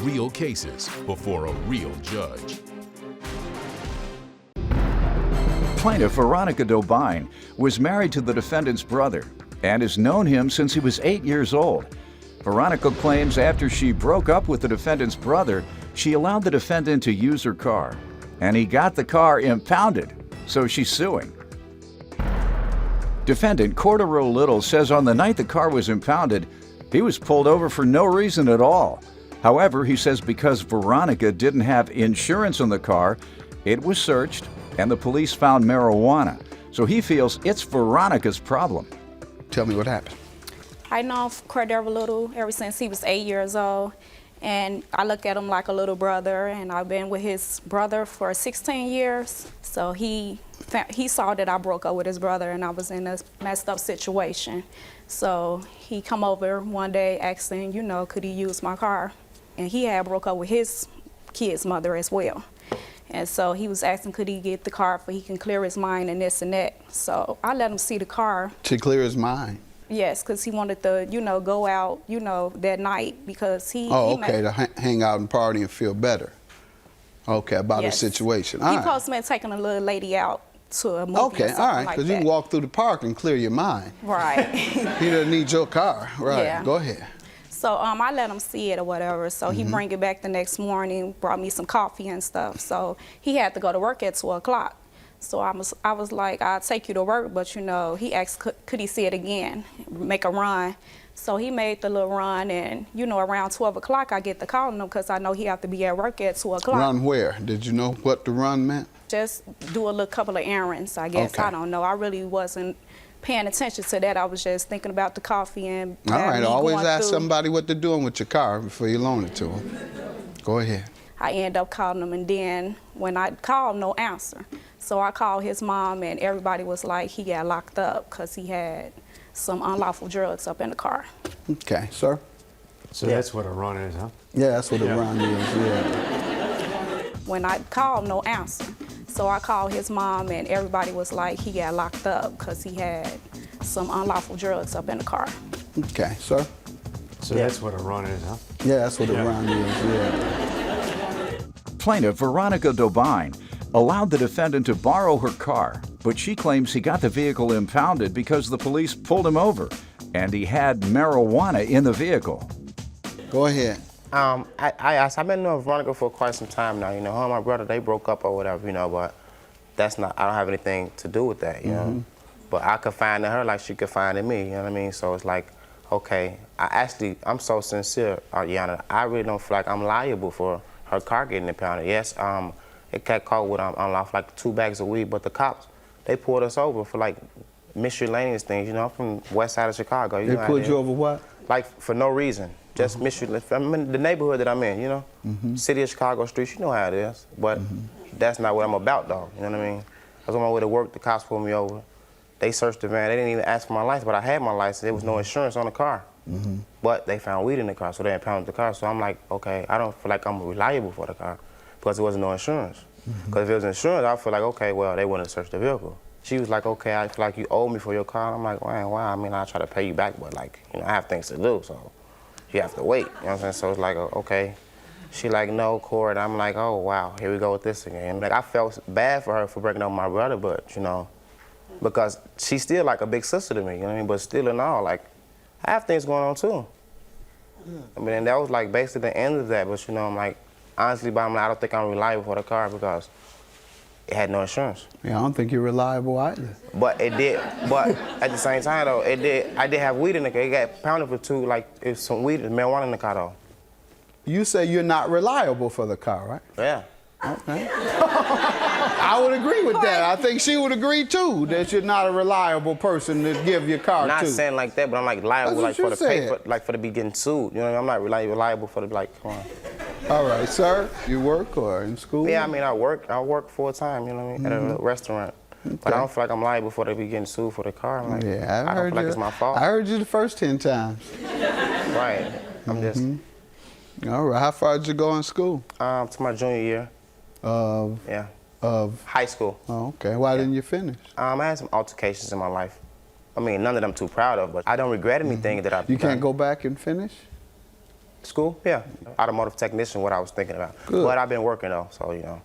real cases before a real judge. Plaintiff Veronica Dobine was married to the defendant's brother and has known him since he was 8 years old. Veronica claims after she broke up with the defendant's brother, she allowed the defendant to use her car, and he got the car impounded, so she's suing. Defendant Cordero Little says on the night the car was impounded, he was pulled over for no reason at all. However, he says because Veronica didn't have insurance on the car, it was searched and the police found marijuana. So he feels it's Veronica's problem. Tell me what happened. I know Cordero Little ever since he was 8 years old, and I look at him like a little brother, and I've been with his brother for 16 years. So he saw that I broke up with his brother and I was in a messed up situation. So he come over one day asking, you know, could he use my car? And he had broke up with his kid's mother as well. And so he was asking, could he get the car so he can clear his mind and this and that. So I let him see the car. To clear his mind? Yes, because he wanted to, you know, go out, you know, that night because he... Oh, okay, to hang out and party and feel better. Okay, about the situation. He supposed to be taking a little lady out to a movie or something all right, like because you can walk through the park and clear your mind. Right. He doesn't need your car. Right, Yeah. Go ahead. So I let him see it or whatever. So he bring it back the next morning, brought me some coffee and stuff. So he had to go to work at 2 o'clock. So I was like, I'll take you to work, but you know, he asked, could he see it again, make a run. So he made the little run, and you know, around 12 o'clock, I get to calling him because I know he have to be at work at 2 o'clock. Run where? Did you know what the run meant? Just do a little couple of errands, I guess. Okay. I don't know. I really wasn't paying attention to that. I was just thinking about the coffee and All right, always ask through. somebody what they're doing with your car before you loan it to them. Go ahead. I end up calling him, and then when I called, no answer. So I called his mom, and everybody was like, he got locked up because he had some unlawful drugs up in the car. Okay, sir? So that's what a run is, huh? Yeah, that's what a run is, yeah. When I called, no answer. So I called his mom, and everybody was like, he got locked up because he had some unlawful drugs up in the car. Okay, sir? So that's what a run is, huh? Yeah, that's what a run is, yeah. Plaintiff Veronica Dobine allowed the defendant to borrow her car, but she claims he got the vehicle impounded because the police pulled him over and he had marijuana in the vehicle. Go ahead. I've been knowing Veronica for quite some time now. You know, her and my brother, they broke up or whatever, you know, but that's not, I don't have anything to do with that, you know. But I confide in her like she confide in me, you know what I mean? So it's like, okay, I'm so sincere, Yana. I really don't feel like I'm liable for her car getting impounded. Yes, it got caught with unlawful, like 2 bags of weed, but the cops, they pulled us over for like miscellaneous things. You know, I'm from west side of Chicago. You They know pulled you over what? Like for no reason, just miscellaneous. I'm in the neighborhood that I'm in, you know, city of Chicago streets, you know how it is. But that's not what I'm about, though. You know what I mean? I was on my way to work, the cops pulled me over. They searched the van. They didn't even ask for my license, but I had my license. There was no insurance on the car. But they found weed in the car, so they impounded the car. So I'm like, okay, I don't feel like I'm reliable for the car because there wasn't no insurance. Because if it was insurance, I feel like, okay, well, they wouldn't have searched the vehicle. She was like, okay, I feel like you owe me for your car. I'm like, why? I mean, I'll try to pay you back, but like, you know, I have things to do, so you have to wait. You know what I'm saying? So it's like, okay. She like, no, Cord. I'm like, oh, wow, here we go with this again. Like, I felt bad for her for breaking up with my brother, but, you know, because she's still like a big sister to me, you know what I mean? But still in all, like, I have things going on too. I mean, and that was like basically the end of that, but you know, I'm like, honestly, but I'm like, I don't think I'm reliable for the car because it had no insurance. Yeah, I don't think you're reliable either. But it did, but at the same time though, I did have weed in the car. It got pounded for 2, like, it was some weed, marijuana in the car though. You say you're not reliable for the car, right? Yeah. Okay. I would agree with that. I think she would agree too, that you're not a reliable person to give your car Not to. saying like that, but I'm like liable like for the paper, like for the be getting sued. You know what I mean? I'm not reliable for the like, come on. All right, sir. You work or in school? Yeah, I mean I work full time, you know what I mean, at a restaurant. Okay. But I don't feel like I'm liable for the be getting sued for the car. I'm like, yeah, I don't feel like it's my fault. I heard you the first 10 times. Right. I'm just. All right. How far did you go in school? To my junior year. Yeah. Of high school. Oh, okay. Why didn't you finish? I had some altercations in my life. I mean, none of them too proud of, but I don't regret anything that I've done. You can't go back and finish? School? Yeah. Automotive technician, what I was thinking about. Good. But I've been working though, so you know,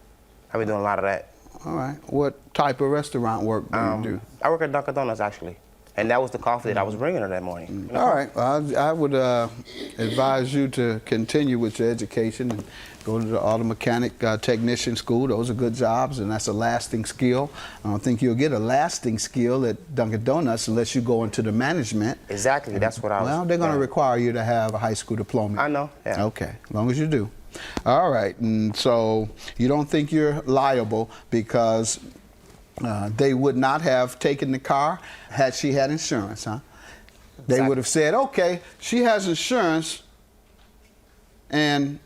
I've been doing a lot of that. All right. What type of restaurant work do you do? I work at Dunkin' Donuts actually, and that was the coffee that I was bringing her that morning. You know? All right. Well, I would advise you to continue with your education and go to the auto mechanic technician school. Those are good jobs, and that's a lasting skill. I don't think you'll get a lasting skill at Dunkin' Donuts unless you go into the management. Exactly. That's what I was. Well, they're going to require you to have a high school diploma. I know. Yeah. Okay. As long as you do. All right. And so you don't think you're liable because they would not have taken the car had she had insurance, huh? They Exactly. would have said, okay, she has insurance and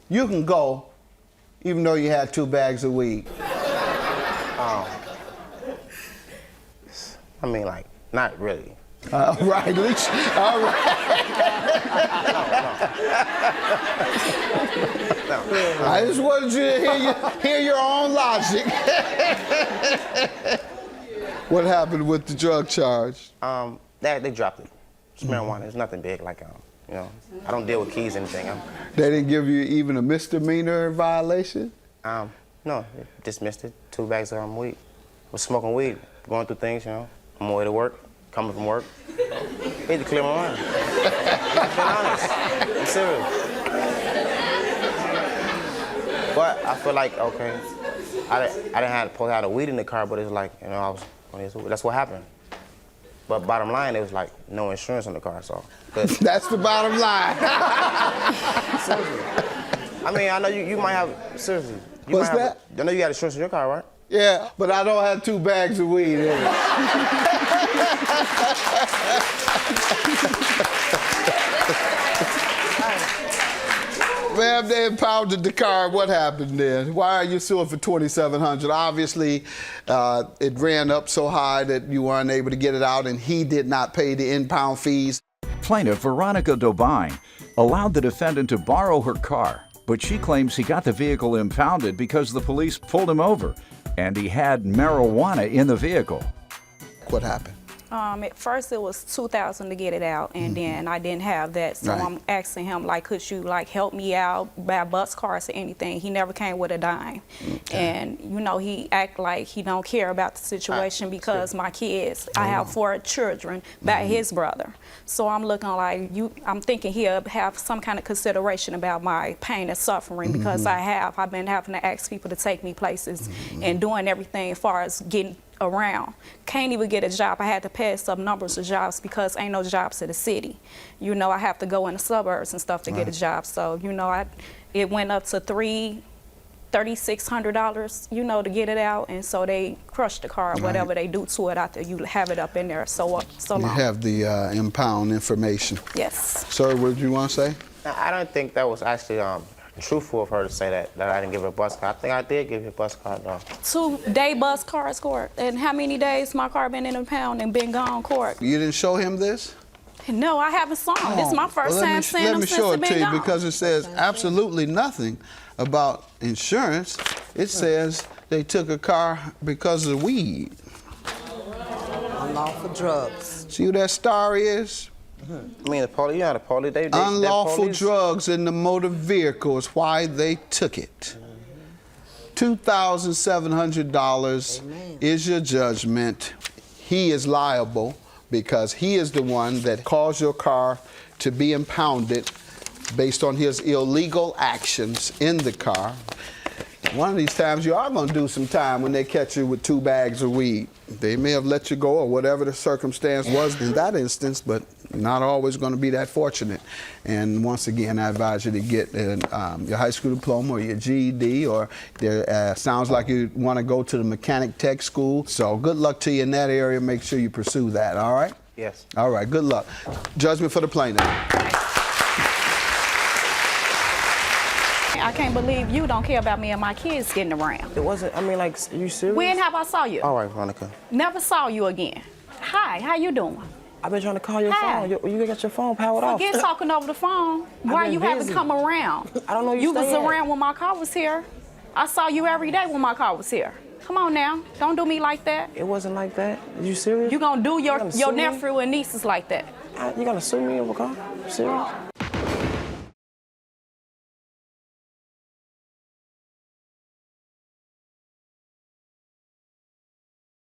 you can go even though you had 2 bags of weed. I mean, like, not really. Right, at least, all right. I just wanted you to hear your own logic. What happened with the drug charge? They dropped it. It's marijuana. It's nothing big. Like, you know, I don't deal with keys or anything. They didn't give you even a misdemeanor violation? No, they dismissed it. 2 bags of weed. I was smoking weed, going through things, you know. On my way to work, coming from work. Need to clear my mind. I'm being honest. I'm serious. But I feel like, okay, I didn't have to have the weed in the car, but it's like, you know, that's what happened. But bottom line, it was like no insurance on the car, so. That's the bottom line. Seriously. I mean, I know you might have, seriously. What's that? I know you got insurance in your car, right? Yeah, but I don't have 2 bags of weed in it. Ma'am, they impounded the car. What happened then? Why are you suing for $2,700? Obviously, it ran up so high that you weren't able to get it out, and he did not pay the impound fees. Plaintiff Veronica Dobine allowed the defendant to borrow her car, but she claims he got the vehicle impounded because the police pulled him over and he had marijuana in the vehicle. What happened? At first it was $2,000 to get it out, and then I didn't have that, so Right. I'm asking him, like, could you, like, help me out, buy bus cards or anything? He never came with a dime. And, you know, he act like he don't care about the situation because my kids, I have 4 children by his brother. So I'm looking like, I'm thinking he'll have some kind of consideration about my pain and suffering because I've been having to ask people to take me places and doing everything as far as getting around. Can't even get a job. I had to pass up numbers of jobs because ain't no jobs in the city. You know, I have to go in the suburbs and stuff to get a job. So, you know, it went up to $3,600, you know, to get it out. And so they crushed the car, whatever they do to it after you have it up in there so long. You have the impound information. Yes. Sir, what did you want to say? I don't think that was actually truthful of her to say that I didn't give her a bus card. I think I did give her a bus card, though. 2-day bus cards, court. And how many days my car been in the pound and been gone, court? You didn't show him this? No, I haven't saw him. This is my first time seeing him Let me since show it it been to you gone. because it says absolutely nothing about insurance. It says they took a car because of weed. Unlawful drugs. See who that star is? I mean, the police, yeah, the police, they Unlawful police. drugs in the motor vehicle is why they took it. $2,700 is your judgment. He is liable because he is the one that caused your car to be impounded based on his illegal actions in the car. One of these times you are going to do some time when they catch you with 2 bags of weed. They may have let you go or whatever the circumstance was in that instance, but not always going to be that fortunate. And once again, I advise you to get your high school diploma or your GED, or sounds like you want to go to the mechanic tech school. So good luck to you in that area. Make sure you pursue that, all right? Yes. All right, good luck. Judgment for the plaintiff. I can't believe you don't care about me and my kids getting around. It wasn't, I mean, like, are you serious? When have I saw you? All right, Veronica. Never saw you again. Hi, how you doing? I've been trying to call your Hi. phone. You got your phone powered off. Forget talking over the phone. Why been you haven't busy. come around? I don't know You was stay at. around when my car was here. I saw you every day when my car was here. Come on now, don't do me like that. It wasn't like that. Are you serious? You gonna do gonna sue your me? nephew and nieces like that. You gonna sue me over car? Serious?